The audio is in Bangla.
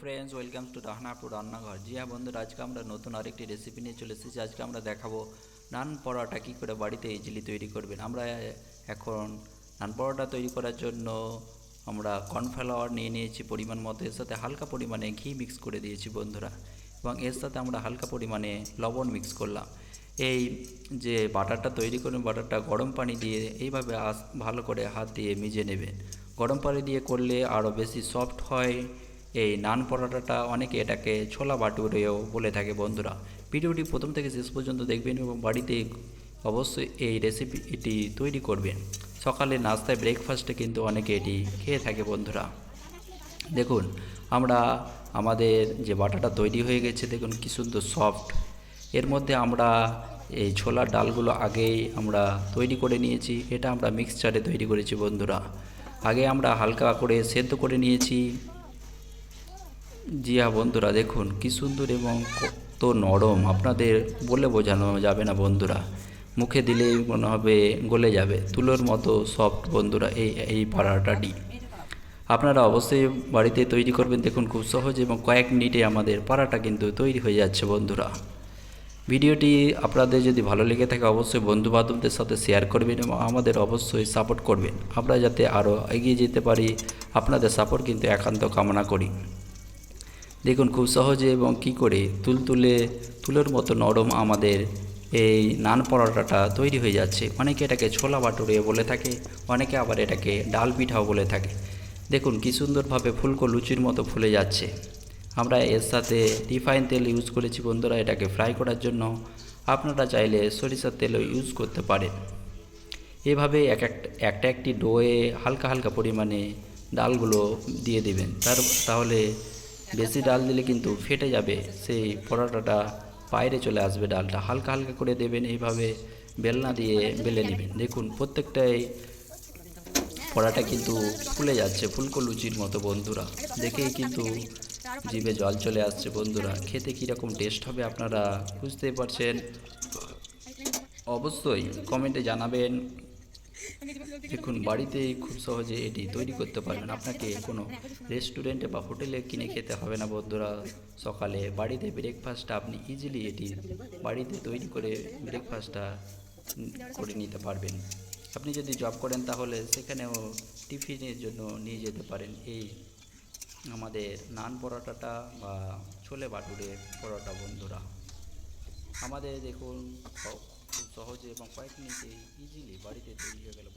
ফ্রেন্ডস, ওয়েলকাম টু রাহানা আপুর রান্নাঘর। জি হ্যাঁ বন্ধুরা, আজকে আমরা নতুন আরেকটি রেসিপি নিয়ে চলে এসেছি। আজকে আমরা দেখাবো নান পরোটা কী করে বাড়িতে ইজিলি তৈরি করবেন। আমরা এখন নান পরোটা তৈরি করার জন্য আমরা কর্নফ্লাওয়ার নিয়ে নিয়েছি পরিমাণ মতো, এর সাথে হালকা পরিমাণে ঘি মিক্স করে দিয়েছি বন্ধুরা, এবং এর সাথে আমরা হালকা পরিমাণে লবণ মিক্স করলাম। এই যে বাটারটা তৈরি করবেন, বাটারটা গরম পানি দিয়ে এইভাবে ভালো করে হাত দিয়ে মিজে নেবেন। গরম পানি দিয়ে করলে আরও বেশি সফট হয় এই নান পরোটাটা। অনেকে এটাকে ছোলা বাটুরেও বলে থাকে বন্ধুরা। ভিডিওটি প্রথম থেকে শেষ পর্যন্ত দেখবেন এবং বাড়িতে অবশ্যই এই রেসিপিটি তৈরি করবেন। সকালে নাস্তায় ব্রেকফাস্টে কিন্তু অনেকে এটি খেয়ে থাকে বন্ধুরা। দেখুন, আমরা আমাদের যে বাটাটা তৈরি হয়ে গেছে, দেখুন কী সুন্দর সফট। এর মধ্যে আমরা এই ছোলার ডালগুলো আগেই আমরা তৈরি করে নিয়েছি। এটা আমরা মিক্সচারে তৈরি করেছি বন্ধুরা। আগে আমরা হালকা করে সেদ্ধ করে নিয়েছি। জি হ্যাঁ বন্ধুরা, দেখুন কী সুন্দর এবং কত নরম, আপনাদের বলে বোঝানো যাবে না বন্ধুরা। মুখে দিলেই মনে হবে গলে যাবে, তুলোর মতো সফট বন্ধুরা এই পরোটাটি। আপনারা অবশ্যই বাড়িতে তৈরি করবেন। দেখুন খুব সহজ এবং কয়েক মিনিটে আমাদের পরোটা কিন্তু তৈরি হয়ে যাচ্ছে বন্ধুরা। ভিডিওটি আপনাদের যদি ভালো লেগে থাকে অবশ্যই বন্ধুবান্ধবদের সাথে শেয়ার করবেন এবং আমাদের অবশ্যই সাপোর্ট করবেন। আমরা যাতে আরও এগিয়ে যেতে পারি, আপনাদের সাপোর্ট কিন্তু একান্ত কামনা করি। দেখুন খুব সহজে এবং কী করে তুলোর মতো নরম আমাদের এই নান পরোটাটা তৈরি হয়ে যাচ্ছে। অনেকে এটাকে ছোলা বাটুরে বলে থাকে, অনেকে আবার এটাকে ডাল পিঠাও বলে থাকে। দেখুন কী সুন্দরভাবে ফুলকো লুচির মতো ফুলে যাচ্ছে। আমরা এর সাথে রিফাইন তেল ইউজ করেছি বন্ধুরা এটাকে ফ্রাই করার জন্য। আপনারা চাইলে সরিষার তেলও ইউজ করতে পারেন। এভাবে একটি ডোয়ে হালকা হালকা পরিমাণে ডালগুলো দিয়ে দেবেন। তাহলে বেশি ডাল দিলে কিন্তু ফেটে যাবে, সেই পরোটাটা বাইরে চলে আসবে। ডালটা হালকা হালকা করে দেবেন, এইভাবে বেলনা দিয়ে বেলে নেবেন। দেখুন প্রত্যেকটাই পরোটা কিন্তু ফুলে যাচ্ছে ফুলকো লুচির মতো বন্ধুরা। দেখেই কিন্তু জিভে জল চলে আসছে বন্ধুরা। খেতে কীরকম টেস্ট হবে আপনারা বুঝতেই পারছেন। অবশ্যই কমেন্টে জানাবেন। দেখুন বাড়িতেই খুব সহজে এটি তৈরি করতে পারবেন। আপনাকে কোনো রেস্টুরেন্টে বা হোটেলে কিনে খেতে হবে না বন্ধুরা। সকালে বাড়িতে ব্রেকফাস্টটা আপনি ইজিলি এটি বাড়িতে তৈরি করে ব্রেকফাস্টটা করে নিতে পারবেন। আপনি যদি জব করেন তাহলে সেখানেও টিফিনের জন্য নিয়ে যেতে পারেন এই আমাদের নান পরোটাটা বা ছোলে বাটুরে পরোটা বন্ধুরা। আমাদের দেখুন খুব সহজে এবং কয়েক মিনিটে ইজিলি বাড়িতে তৈরি হয়ে গেল।